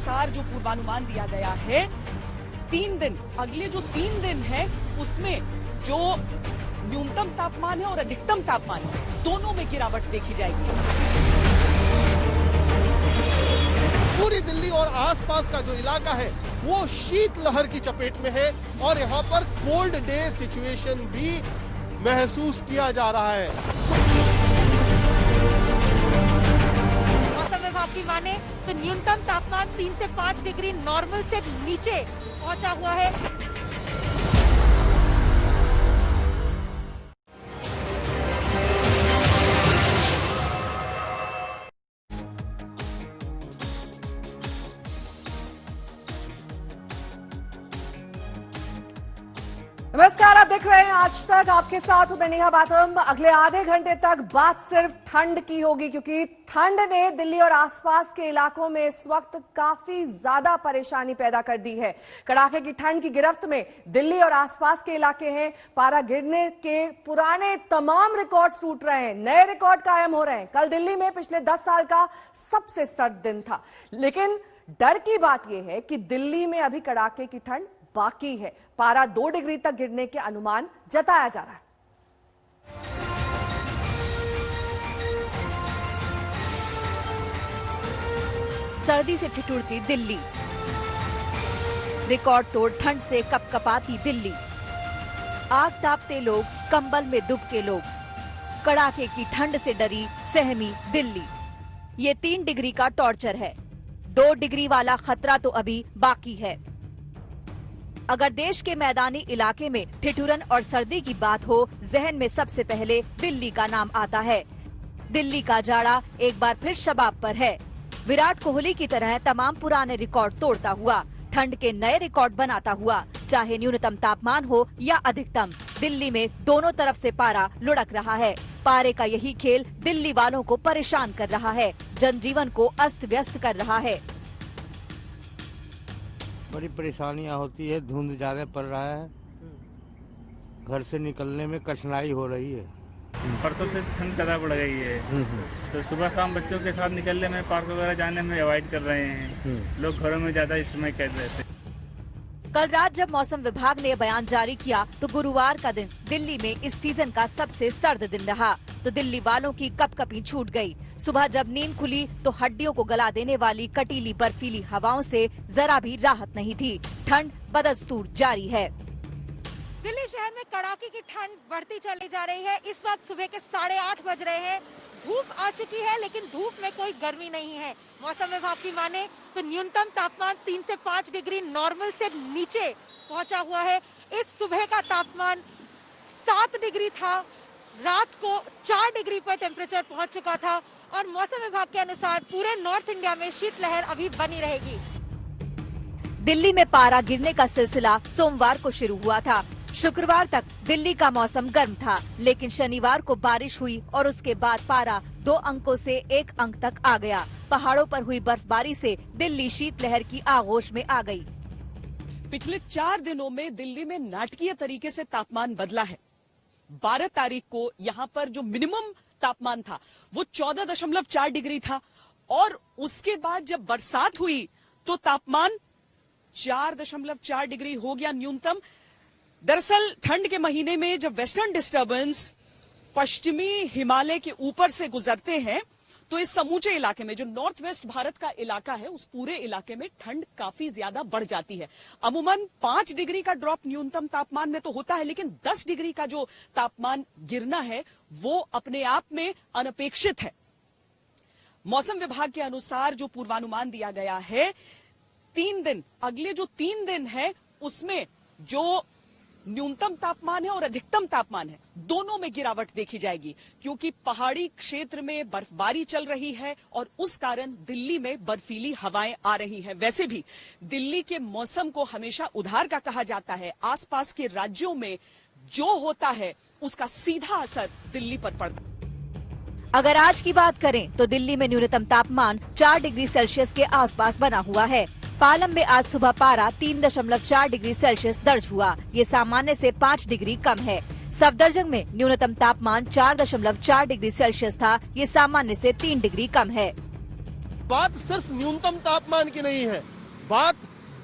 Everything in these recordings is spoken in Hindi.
अनुसार जो पूर्वानुमान दिया गया है, 3 दिन, अगले जो 3 दिन है उसमें जो न्यूनतम तापमान है और अधिकतम तापमान है, दोनों में गिरावट देखी जाएगी। पूरी दिल्ली और आसपास का जो इलाका है वो शीतलहर की चपेट में है और यहाँ पर कोल्ड डे सिचुएशन भी महसूस किया जा रहा है। मौसम विभाग की माने तो न्यूनतम तापमान 3 से 5 डिग्री नॉर्मल से नीचे पहुंचा हुआ है। नमस्कार, आप देख रहे हैं आज तक। आपके साथ हूं मैं नेहा बातम। अगले आधे घंटे तक बात सिर्फ ठंड की होगी, क्योंकि ठंड ने दिल्ली और आसपास के इलाकों में इस वक्त काफी ज्यादा परेशानी पैदा कर दी है। कड़ाके की ठंड की गिरफ्त में दिल्ली और आसपास के इलाके हैं। पारा गिरने के पुराने तमाम रिकॉर्ड टूट रहे हैं, नए रिकॉर्ड कायम हो रहे हैं। कल दिल्ली में पिछले 10 साल का सबसे सर्द दिन था, लेकिन डर की बात यह है कि दिल्ली में अभी कड़ाके की ठंड बाकी है। पारा 2 डिग्री तक गिरने के अनुमान जताया जा रहा है। सर्दी से ठिठुरती दिल्ली, रिकॉर्ड तोड़ ठंड से कपकपाती दिल्ली, आग तापते लोग, कंबल में दुबके लोग, कड़ाके की ठंड से डरी सहमी दिल्ली। ये 3 डिग्री का टॉर्चर है। 2 डिग्री वाला खतरा तो अभी बाकी है। अगर देश के मैदानी इलाके में ठिठुरन और सर्दी की बात हो, जहन में सबसे पहले दिल्ली का नाम आता है। दिल्ली का जाड़ा एक बार फिर शबाब पर है। विराट कोहली की तरह तमाम पुराने रिकॉर्ड तोड़ता हुआ, ठंड के नए रिकॉर्ड बनाता हुआ, चाहे न्यूनतम तापमान हो या अधिकतम, दिल्ली में दोनों तरफ से पारा लुढ़क रहा है। पारे का यही खेल दिल्ली वालों को परेशान कर रहा है, जनजीवन को अस्त व्यस्त कर रहा है। बड़ी परेशानियां होती है, धुंध ज्यादा पड़ रहा है, घर से निकलने में कठिनाई हो रही है। परसों से ठंड ज्यादा बढ़ गई है, तो सुबह शाम बच्चों के साथ निकलने में, पार्क वगैरह जाने में अवॉइड कर रहे हैं। लोग घरों में ज्यादा इस समय कैद रहते हैं। कल रात जब मौसम विभाग ने बयान जारी किया तो गुरुवार का दिन दिल्ली में इस सीजन का सबसे सर्द दिन रहा, तो दिल्ली वालों की कपकपी छूट गई। सुबह जब नींद खुली तो हड्डियों को गला देने वाली कटीली बर्फीली हवाओं से जरा भी राहत नहीं थी। ठंड बदस्तूर जारी है। दिल्ली शहर में कड़ाके की ठंड बढ़ती चली जा रही है। इस वक्त सुबह के 8:30 बज रहे हैं। धूप आ चुकी है, लेकिन धूप में कोई गर्मी नहीं है। मौसम विभाग की माने तो न्यूनतम तापमान 3 से 5 डिग्री नॉर्मल से नीचे पहुंचा हुआ है। इस सुबह का तापमान 7 डिग्री था, रात को 4 डिग्री पर टेम्परेचर पहुंच चुका था और मौसम विभाग के अनुसार पूरे नॉर्थ इंडिया में शीतलहर अभी बनी रहेगी। दिल्ली में पारा गिरने का सिलसिला सोमवार को शुरू हुआ था। शुक्रवार तक दिल्ली का मौसम गर्म था, लेकिन शनिवार को बारिश हुई और उसके बाद पारा 2 अंकों से 1 अंक तक आ गया। पहाड़ों पर हुई बर्फबारी से दिल्ली शीतलहर की आगोश में आ गई। पिछले 4 दिनों में दिल्ली में नाटकीय तरीके से तापमान बदला है। 12 तारीख को यहाँ पर जो मिनिमम तापमान था वो 14.4 डिग्री था और उसके बाद जब बरसात हुई तो तापमान 4.4 डिग्री हो गया न्यूनतम। दरअसल ठंड के महीने में जब वेस्टर्न डिस्टर्बेंस पश्चिमी हिमालय के ऊपर से गुजरते हैं तो इस समूचे इलाके में, जो नॉर्थ वेस्ट भारत का इलाका है, उस पूरे इलाके में ठंड काफी ज्यादा बढ़ जाती है। अमूमन 5 डिग्री का ड्रॉप न्यूनतम तापमान में तो होता है, लेकिन 10 डिग्री का जो तापमान गिरना है वो अपने आप में अनपेक्षित है। मौसम विभाग के अनुसार जो पूर्वानुमान दिया गया है, 3 दिन, अगले जो 3 दिन है उसमें जो न्यूनतम तापमान है और अधिकतम तापमान है, दोनों में गिरावट देखी जाएगी, क्योंकि पहाड़ी क्षेत्र में बर्फबारी चल रही है और उस कारण दिल्ली में बर्फीली हवाएं आ रही हैं। वैसे भी दिल्ली के मौसम को हमेशा उधार का कहा जाता है। आसपास के राज्यों में जो होता है उसका सीधा असर दिल्ली पर पड़ता है। अगर आज की बात करें तो दिल्ली में न्यूनतम तापमान 4 डिग्री सेल्सियस के आसपास बना हुआ है। पालम में आज सुबह पारा 3.4 डिग्री सेल्सियस दर्ज हुआ। ये सामान्य से 5 डिग्री कम है। सफदरजंग में न्यूनतम तापमान 4.4 डिग्री सेल्सियस था। ये सामान्य से 3 डिग्री कम है। बात सिर्फ न्यूनतम तापमान की नहीं है, बात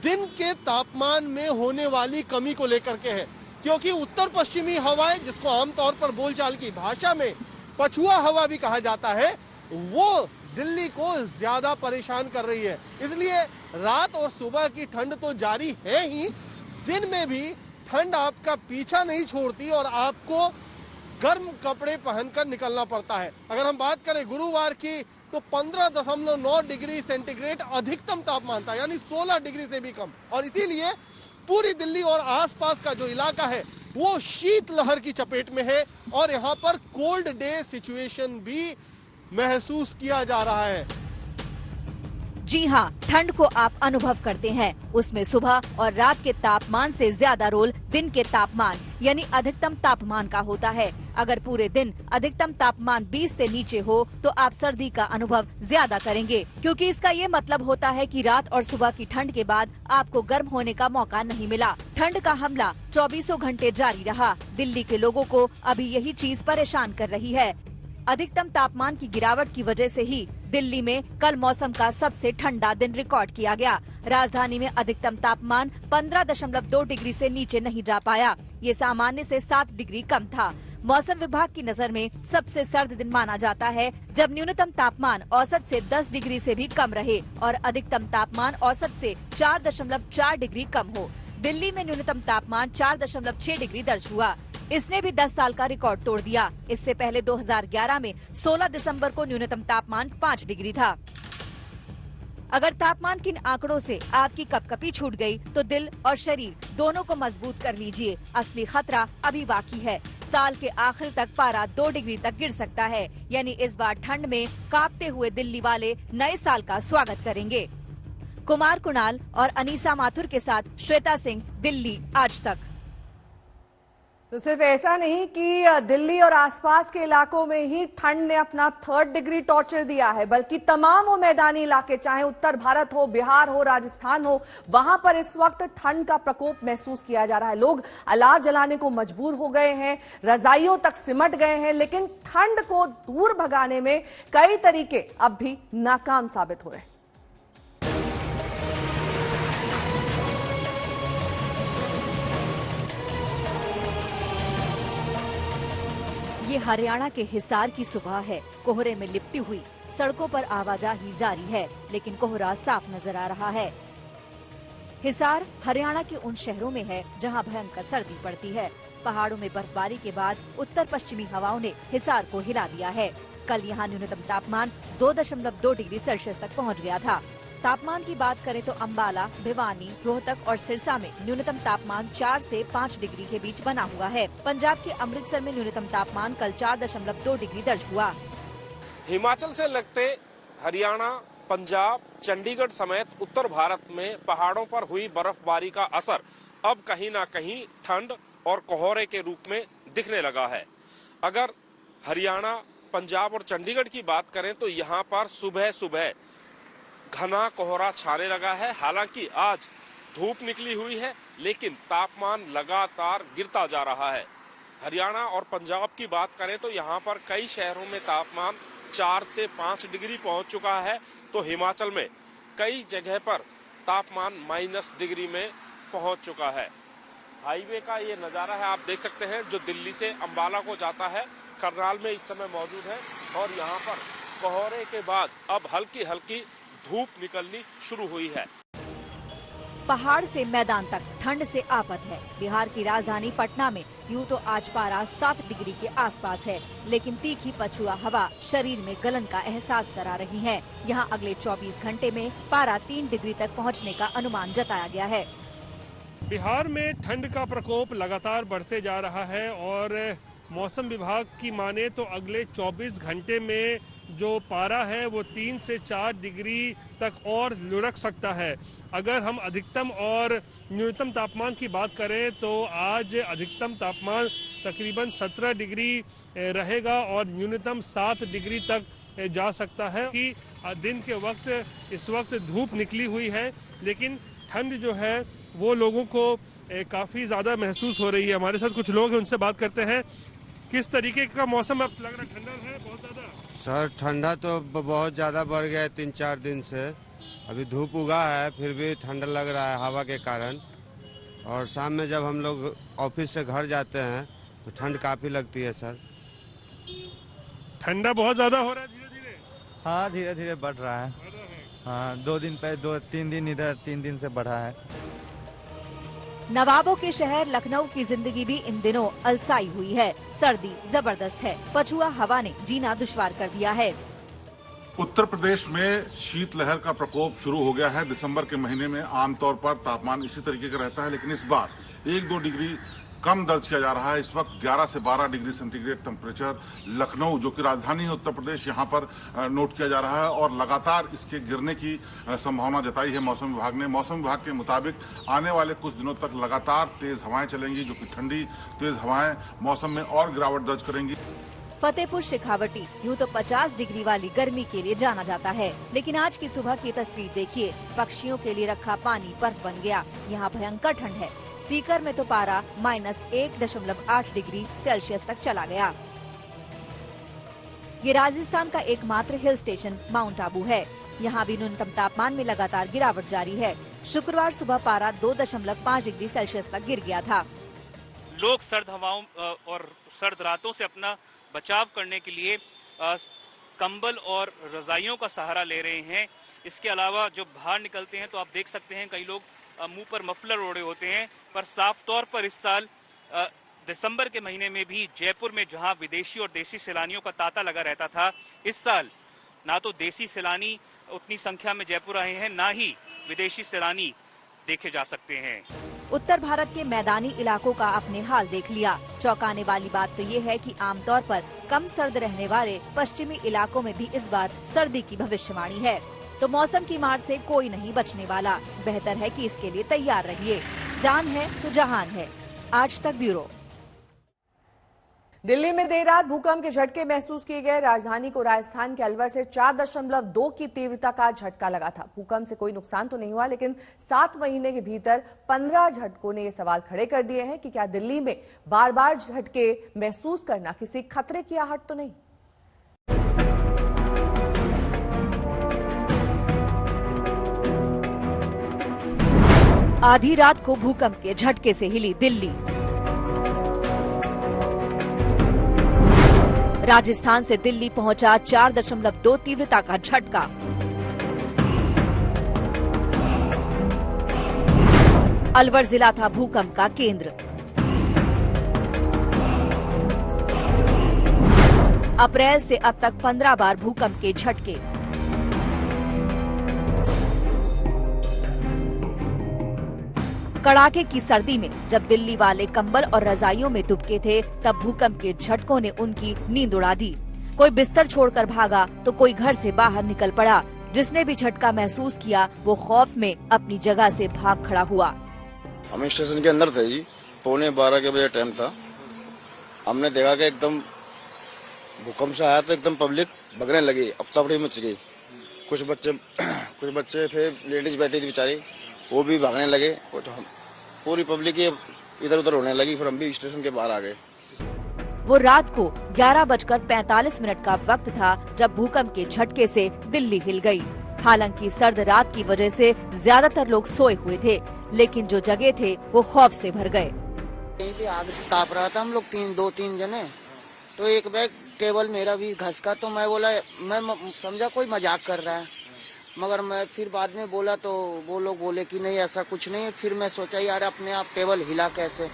दिन के तापमान में होने वाली कमी को लेकर के है, क्योंकि उत्तर पश्चिमी हवाएं, जिसको आमतौर पर बोलचाल की भाषा में पछुआ हवा भी कहा जाता है, वो दिल्ली को ज्यादा परेशान कर रही है। इसलिए रात और सुबह की ठंड तो जारी है ही, दिन में भी ठंड आपका पीछा नहीं छोड़ती और आपको गर्म कपड़े पहनकर निकलना पड़ता है। अगर हम बात करें गुरुवार की, तो 15.9 डिग्री सेंटीग्रेड अधिकतम तापमान था, यानी 16 डिग्री से भी कम। और इसीलिए पूरी दिल्ली और आसपास का जो इलाका है वो शीतलहर की चपेट में है और यहाँ पर कोल्ड डे सिचुएशन भी महसूस किया जा रहा है। जी हाँ, ठंड को आप अनुभव करते हैं, उसमें सुबह और रात के तापमान से ज्यादा रोल दिन के तापमान यानी अधिकतम तापमान का होता है। अगर पूरे दिन अधिकतम तापमान 20 से नीचे हो तो आप सर्दी का अनुभव ज्यादा करेंगे, क्योंकि इसका ये मतलब होता है कि रात और सुबह की ठंड के बाद आपको गर्म होने का मौका नहीं मिला। ठंड का हमला 24 घंटे जारी रहा। दिल्ली के लोगों को अभी यही चीज परेशान कर रही है। अधिकतम तापमान की गिरावट की वजह से ही दिल्ली में कल मौसम का सबसे ठंडा दिन रिकॉर्ड किया गया। राजधानी में अधिकतम तापमान 15.2 डिग्री से नीचे नहीं जा पाया। ये सामान्य से 7 डिग्री कम था। मौसम विभाग की नजर में सबसे सर्द दिन माना जाता है जब न्यूनतम तापमान औसत से 10 डिग्री से भी कम रहे और अधिकतम तापमान औसत से 4.4 डिग्री कम हो। दिल्ली में न्यूनतम तापमान 4.6 डिग्री दर्ज हुआ। इसने भी 10 साल का रिकॉर्ड तोड़ दिया। इससे पहले 2011 में 16 दिसंबर को न्यूनतम तापमान 5 डिग्री था। अगर तापमान के इन आंकड़ों से आपकी कपकपी छूट गई तो दिल और शरीर दोनों को मजबूत कर लीजिए। असली खतरा अभी बाकी है। साल के आखिर तक पारा 2 डिग्री तक गिर सकता है, यानी इस बार ठंड में कांपते हुए दिल्ली वाले नए साल का स्वागत करेंगे। कुमार कुणाल और अनीसा माथुर के साथ श्वेता सिंह, दिल्ली आज तक। तो सिर्फ ऐसा नहीं कि दिल्ली और आसपास के इलाकों में ही ठंड ने अपना 3rd डिग्री टॉर्चर दिया है, बल्कि तमाम वो मैदानी इलाके, चाहे उत्तर भारत हो, बिहार हो, राजस्थान हो, वहां पर इस वक्त ठंड का प्रकोप महसूस किया जा रहा है। लोग अलाव जलाने को मजबूर हो गए हैं, रजाइयों तक सिमट गए हैं, लेकिन ठंड को दूर भगाने में कई तरीके अब भी नाकाम साबित हो रहे हैं। ये हरियाणा के हिसार की सुबह है। कोहरे में लिपटी हुई सड़कों पर आवाजाही जारी है, लेकिन कोहरा साफ नजर आ रहा है। हिसार हरियाणा के उन शहरों में है जहां भयंकर सर्दी पड़ती है। पहाड़ों में बर्फबारी के बाद उत्तर पश्चिमी हवाओं ने हिसार को हिला दिया है। कल यहाँ न्यूनतम तापमान 2.2 डिग्री सेल्सियस तक पहुँच गया था। तापमान की बात करें तो अंबाला, भिवानी, रोहतक और सिरसा में न्यूनतम तापमान 4 से 5 डिग्री के बीच बना हुआ है। पंजाब के अमृतसर में न्यूनतम तापमान कल 4.2 डिग्री दर्ज हुआ। हिमाचल से लगते हरियाणा, पंजाब, चंडीगढ़ समेत उत्तर भारत में पहाड़ों पर हुई बर्फबारी का असर अब कहीं ना कहीं ठंड और कोहरे के रूप में दिखने लगा है। अगर हरियाणा, पंजाब और चंडीगढ़ की बात करें तो यहाँ पर सुबह सुबह घना कोहरा छाने लगा है। हालांकि आज धूप निकली हुई है, लेकिन तापमान लगातार गिरता जा रहा है। हरियाणा और पंजाब की बात करें तो यहाँ पर कई शहरों में तापमान 4 से 5 डिग्री पहुंच चुका है, तो हिमाचल में कई जगह पर तापमान माइनस डिग्री में पहुंच चुका है। हाईवे का ये नज़ारा है, आप देख सकते हैं, जो दिल्ली से अंबाला को जाता है, करनाल में इस समय मौजूद है। और यहाँ पर कोहरे के बाद अब हल्की हल्की धूप निकलनी शुरू हुई है। पहाड़ से मैदान तक ठंड से आफत है। बिहार की राजधानी पटना में यूं तो आज पारा 7 डिग्री के आसपास है, लेकिन तीखी पछुआ हवा शरीर में गलन का एहसास करा रही है। यहाँ अगले 24 घंटे में पारा 3 डिग्री तक पहुँचने का अनुमान जताया गया है। बिहार में ठंड का प्रकोप लगातार बढ़ते जा रहा है और मौसम विभाग की माने तो अगले 24 घंटे में जो पारा है वो 3 से 4 डिग्री तक और लुढ़क सकता है। अगर हम अधिकतम और न्यूनतम तापमान की बात करें तो आज अधिकतम तापमान तकरीबन 17 डिग्री रहेगा और न्यूनतम 7 डिग्री तक जा सकता है। कि दिन के वक्त इस वक्त धूप निकली हुई है, लेकिन ठंड जो है वो लोगों को काफ़ी ज़्यादा महसूस हो रही है। हमारे साथ कुछ लोग हैं, उनसे बात करते हैं। किस तरीके का मौसम अब लग रहा है? ठंडा है बहुत ज़्यादा? सर ठंडा तो बहुत ज़्यादा बढ़ गया है 3-4 दिन से। अभी धूप उगा है, फिर भी ठंडा लग रहा है हवा के कारण। और शाम में जब हम लोग ऑफिस से घर जाते हैं तो ठंड काफी लगती है सर। ठंडा बहुत ज्यादा हो रहा है धीरे धीरे। हाँ, धीरे धीरे बढ़ रहा है। हाँ, 2-3 दिन इधर, 3 दिन से बढ़ा है। नवाबों के शहर लखनऊ की जिंदगी भी इन दिनों अलसाई हुई है। सर्दी जबरदस्त है, पछुआ हवा ने जीना दुश्वार कर दिया है। उत्तर प्रदेश में शीतलहर का प्रकोप शुरू हो गया है। दिसंबर के महीने में आमतौर पर तापमान इसी तरीके का रहता है, लेकिन इस बार 1-2 डिग्री कम दर्ज किया जा रहा है। इस वक्त 11 से 12 डिग्री सेंटीग्रेड टेम्परेचर लखनऊ, जो कि राजधानी है उत्तर प्रदेश, यहां पर नोट किया जा रहा है और लगातार इसके गिरने की संभावना जताई है मौसम विभाग ने। मौसम विभाग के मुताबिक आने वाले कुछ दिनों तक लगातार तेज हवाएं चलेंगी, जो कि ठंडी तेज हवाएं मौसम में और गिरावट दर्ज करेंगी। फतेहपुर शेखावटी यूं तो 50 डिग्री वाली गर्मी के लिए जाना जाता है, लेकिन आज की सुबह की तस्वीर देखिए। पक्षियों के लिए रखा पानी बर्फ बन गया। यहाँ भयंकर ठंड है। सीकर में तो पारा -1.8 डिग्री सेल्सियस तक चला गया। ये राजस्थान का एकमात्र हिल स्टेशन माउंट आबू है। यहाँ भी न्यूनतम तापमान में लगातार गिरावट जारी है। शुक्रवार सुबह पारा 2.5 डिग्री सेल्सियस तक गिर गया था। लोग सर्द हवाओं और सर्द रातों से अपना बचाव करने के लिए कंबल और रजाइयों का सहारा ले रहे हैं। इसके अलावा जो बाहर निकलते हैं तो आप देख सकते हैं कई लोग मुंह पर मफलर ओढ़े होते हैं। पर साफ तौर पर इस साल दिसंबर के महीने में भी जयपुर में जहां विदेशी और देसी सैलानियों का तांता लगा रहता था, इस साल ना तो देसी सैलानी उतनी संख्या में जयपुर आए हैं, ना ही विदेशी सैलानी देखे जा सकते हैं। उत्तर भारत के मैदानी इलाकों का आपने हाल देख लिया। चौंकाने वाली बात तो ये है कि आमतौर पर कम सर्द रहने वाले पश्चिमी इलाकों में भी इस बार सर्दी की भविष्यवाणी है। तो मौसम की मार से कोई नहीं बचने वाला। बेहतर है कि इसके लिए तैयार रहिए। जान है तो जहान है। आज तक ब्यूरो। दिल्ली में देर रात भूकंप के झटके महसूस किए गए। राजधानी को राजस्थान के अलवर से 4.2 की तीव्रता का झटका लगा था। भूकंप से कोई नुकसान तो नहीं हुआ, लेकिन 7 महीने के भीतर 15 झटकों ने ये सवाल खड़े कर दिए हैं कि क्या दिल्ली में बार बार झटके महसूस करना किसी खतरे की आहट तो नहीं। आधी रात को भूकंप के झटके से हिली दिल्ली। राजस्थान से दिल्ली पहुंचा 4.2 तीव्रता का झटका। अलवर जिला था भूकंप का केंद्र। अप्रैल से अब तक 15 बार भूकंप के झटके। कड़ाके की सर्दी में जब दिल्ली वाले कंबल और रजाइयों में दुबके थे, तब भूकंप के झटकों ने उनकी नींद उड़ा दी। कोई बिस्तर छोड़कर भागा तो कोई घर से बाहर निकल पड़ा। जिसने भी झटका महसूस किया वो खौफ में अपनी जगह से भाग खड़ा हुआ। हम स्टेशन के अंदर थे जी, 11:15 के बजे टाइम था। हमने देखा कि एकदम भूकंप से आया तो एकदम पब्लिक भगने लगी, अफरा-तफरी मच गई। कुछ बच्चे थे, लेडीज बैठी थी बेचारी, वो भी भागने लगे। तो हम पूरी पब्लिक इधर उधर होने लगी। फिर हम भी स्टेशन के बाहर आ गए। वो रात को 11:45 का वक्त था जब भूकंप के झटके से दिल्ली हिल गई। हालांकि सर्द रात की वजह से ज्यादातर लोग सोए हुए थे, लेकिन जो जगे थे वो खौफ से भर गए। कहीं भी आग ताप रहा था। हम लोग 2-3 जने, तो एक बैग टेबल मेरा भी घस का। तो मैं बोला, मैं समझा कोई मजाक कर रहा है, मगर मैं फिर बाद में बोला तो वो लोग बोले कि नहीं ऐसा कुछ नहीं। फिर मैं सोचा यार अपने आप टेबल हिला कैसे।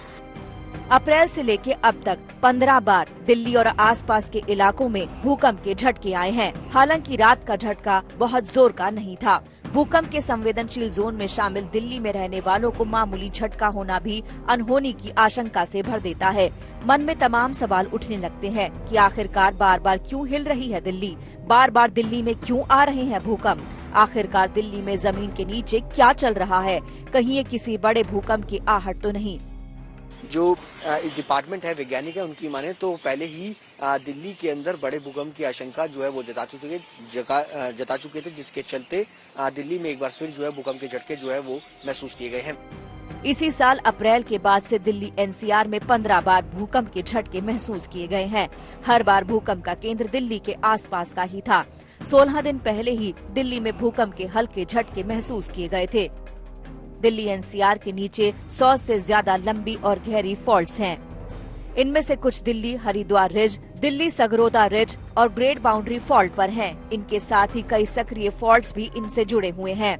अप्रैल से लेके अब तक 15 बार दिल्ली और आसपास के इलाकों में भूकंप के झटके आए हैं। हालांकि रात का झटका बहुत जोर का नहीं था। भूकंप के संवेदनशील जोन में शामिल दिल्ली में रहने वालों को मामूली झटका होना भी अनहोनी की आशंका से भर देता है। मन में तमाम सवाल उठने लगते हैं कि आखिरकार बार बार क्यों हिल रही है दिल्ली, बार बार दिल्ली में क्यों आ रहे हैं भूकंप, आखिरकार दिल्ली में जमीन के नीचे क्या चल रहा है, कहीं ये किसी बड़े भूकंप की आहट तो नहीं। जो डिपार्टमेंट है, वैज्ञानिक है, उनकी माने तो पहले ही दिल्ली के अंदर बड़े भूकंप की आशंका जो है वो जता चुके थे, जिसके चलते दिल्ली में एक बार फिर जो है भूकंप के झटके जो है वो महसूस किए गए हैं। इसी साल अप्रैल के बाद से दिल्ली एनसीआर में 15 बार भूकंप के झटके महसूस किए गए हैं। हर बार भूकंप का केंद्र दिल्ली के आसपास का ही था। 16 दिन पहले ही दिल्ली में भूकंप के हल्के झटके महसूस किए गए थे। दिल्ली एनसीआर के नीचे 100 से ज्यादा लंबी और गहरी फॉल्ट्स हैं। इनमें से कुछ दिल्ली हरिद्वार रिज, दिल्ली सगरोदा रिज और ग्रेट बाउंड्री फॉल्ट पर हैं। इनके साथ ही कई सक्रिय फॉल्ट्स भी इनसे जुड़े हुए हैं।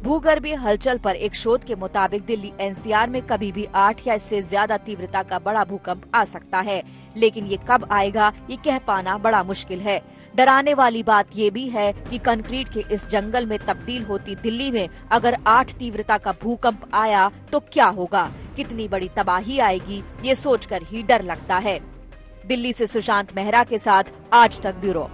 भूगर्भीय हलचल पर एक शोध के मुताबिक दिल्ली एनसीआर में कभी भी 8 या इससे ज्यादा तीव्रता का बड़ा भूकंप आ सकता है, लेकिन ये कब आएगा ये कह पाना बड़ा मुश्किल है। डराने वाली बात ये भी है कि कंक्रीट के इस जंगल में तब्दील होती दिल्ली में अगर 8 तीव्रता का भूकंप आया तो क्या होगा, कितनी बड़ी तबाही आएगी, ये सोचकर ही डर लगता है। दिल्ली से सुशांत मेहरा के साथ आज तक ब्यूरो।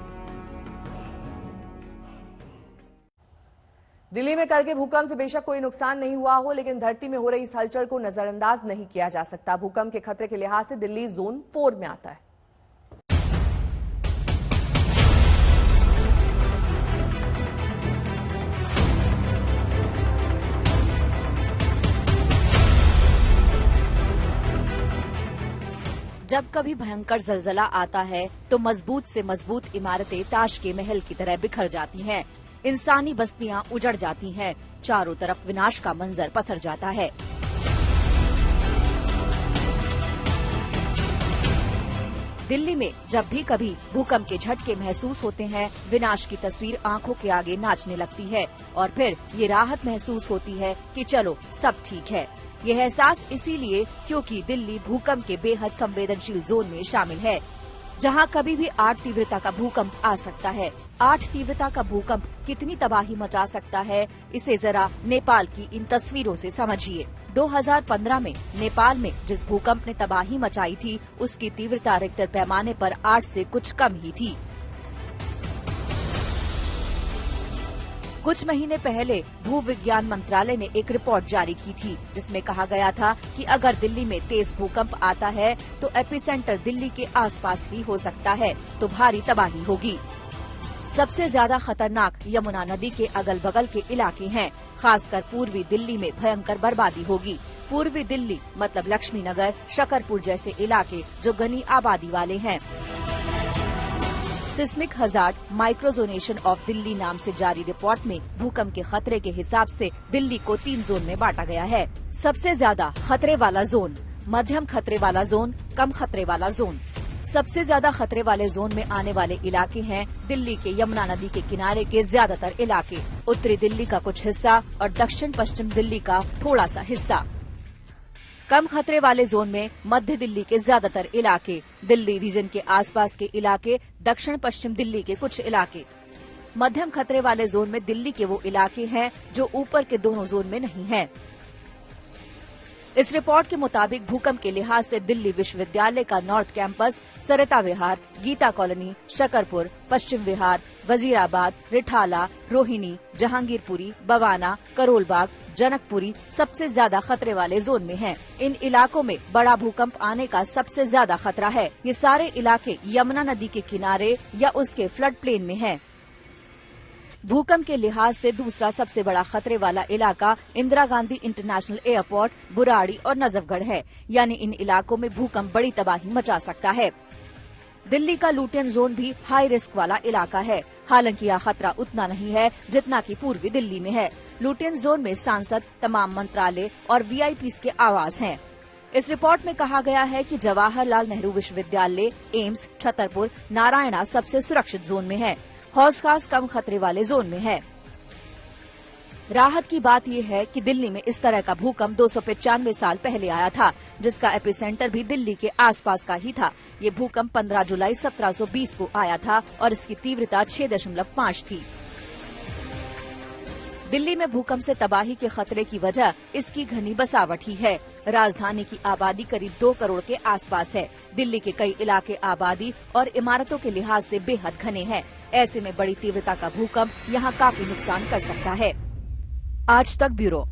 दिल्ली में कल के भूकंप से बेशक कोई नुकसान नहीं हुआ हो, लेकिन धरती में हो रही इस हलचल को नजरअंदाज नहीं किया जा सकता। भूकंप के खतरे के लिहाज से दिल्ली जोन 4 में आता है। जब कभी भयंकर जलजला आता है तो मजबूत से मजबूत इमारतें ताश के महल की तरह बिखर जाती हैं, इंसानी बस्तियां उजड़ जाती हैं, चारों तरफ विनाश का मंजर पसर जाता है। दिल्ली में जब भी कभी भूकंप के झटके महसूस होते हैं, विनाश की तस्वीर आंखों के आगे नाचने लगती है और फिर ये राहत महसूस होती है कि चलो सब ठीक है। यह एहसास इसीलिए क्योंकि दिल्ली भूकंप के बेहद संवेदनशील जोन में शामिल है, जहां कभी भी 8 तीव्रता का भूकंप आ सकता है। 8 तीव्रता का भूकंप कितनी तबाही मचा सकता है, इसे जरा नेपाल की इन तस्वीरों से समझिए। 2015 में नेपाल में जिस भूकंप ने तबाही मचाई थी, उसकी तीव्रता रिक्टर पैमाने पर 8 से कुछ कम ही थी। कुछ महीने पहले भू विज्ञान मंत्रालय ने एक रिपोर्ट जारी की थी, जिसमें कहा गया था कि अगर दिल्ली में तेज भूकंप आता है तो एपिसेंटर दिल्ली के आसपास ही हो सकता है, तो भारी तबाही होगी। सबसे ज्यादा खतरनाक यमुना नदी के अगल बगल के इलाके हैं, खासकर पूर्वी दिल्ली में भयंकर बर्बादी होगी। पूर्वी दिल्ली मतलब लक्ष्मी नगर, शकरपुर जैसे इलाके जो घनी आबादी वाले हैं। सिस्मिक हजार्ड माइक्रोजोनेशन ऑफ दिल्ली नाम से जारी रिपोर्ट में भूकंप के खतरे के हिसाब से दिल्ली को 3 जोन में बांटा गया है। सबसे ज्यादा खतरे वाला जोन, मध्यम खतरे वाला जोन, कम खतरे वाला जोन। सबसे ज्यादा खतरे वाले जोन में आने वाले इलाके हैं दिल्ली के यमुना नदी के किनारे के ज्यादातर इलाके, उत्तरी दिल्ली का कुछ हिस्सा और दक्षिण पश्चिम दिल्ली का थोड़ा सा हिस्सा। कम खतरे वाले जोन में मध्य दिल्ली के ज्यादातर इलाके, दिल्ली रीजन के आसपास के इलाके, दक्षिण पश्चिम दिल्ली के कुछ इलाके। मध्यम खतरे वाले जोन में दिल्ली के वो इलाके हैं जो ऊपर के दोनों जोन में नहीं हैं। इस रिपोर्ट के मुताबिक भूकंप के लिहाज से दिल्ली विश्वविद्यालय का नॉर्थ कैंपस, सरिता विहार, गीता कॉलोनी, शकरपुर, पश्चिम विहार, वजीराबाद, रिठाला, रोहिणी, जहांगीरपुरी, बवाना, करोलबाग, जनकपुरी सबसे ज्यादा खतरे वाले जोन में हैं। इन इलाकों में बड़ा भूकंप आने का सबसे ज्यादा खतरा है। ये सारे इलाके यमुना नदी के किनारे या उसके फ्लड प्लेन में हैं। भूकंप के लिहाज से दूसरा सबसे बड़ा खतरे वाला इलाका इंदिरा गांधी इंटरनेशनल एयरपोर्ट, बुराड़ी और नजफगढ़ है, यानी इन इलाकों में भूकंप बड़ी तबाही मचा सकता है। दिल्ली का लुटियन जोन भी हाई रिस्क वाला इलाका है, हालांकि यह खतरा उतना नहीं है जितना कि पूर्वी दिल्ली में है। लुटियन जोन में सांसद, तमाम मंत्रालय और वीआईपीज़ के आवास हैं। इस रिपोर्ट में कहा गया है कि जवाहरलाल नेहरू विश्वविद्यालय, एम्स, छतरपुर, नारायणा सबसे सुरक्षित जोन में है। हौज खास कम खतरे वाले जोन में है। राहत की बात यह है कि दिल्ली में इस तरह का भूकंप 295 साल पहले आया था, जिसका एपिसेंटर भी दिल्ली के आसपास का ही था। ये भूकंप 15 जुलाई 1720 को आया था और इसकी तीव्रता 6.5 थी। दिल्ली में भूकंप से तबाही के खतरे की वजह इसकी घनी बसावट ही है। राजधानी की आबादी करीब 2 करोड़ के आसपास है। दिल्ली के कई इलाके आबादी और इमारतों के लिहाज से बेहद घने हैं। ऐसे में बड़ी तीव्रता का भूकंप यहाँ काफी नुकसान कर सकता है। आज तक ब्यूरो।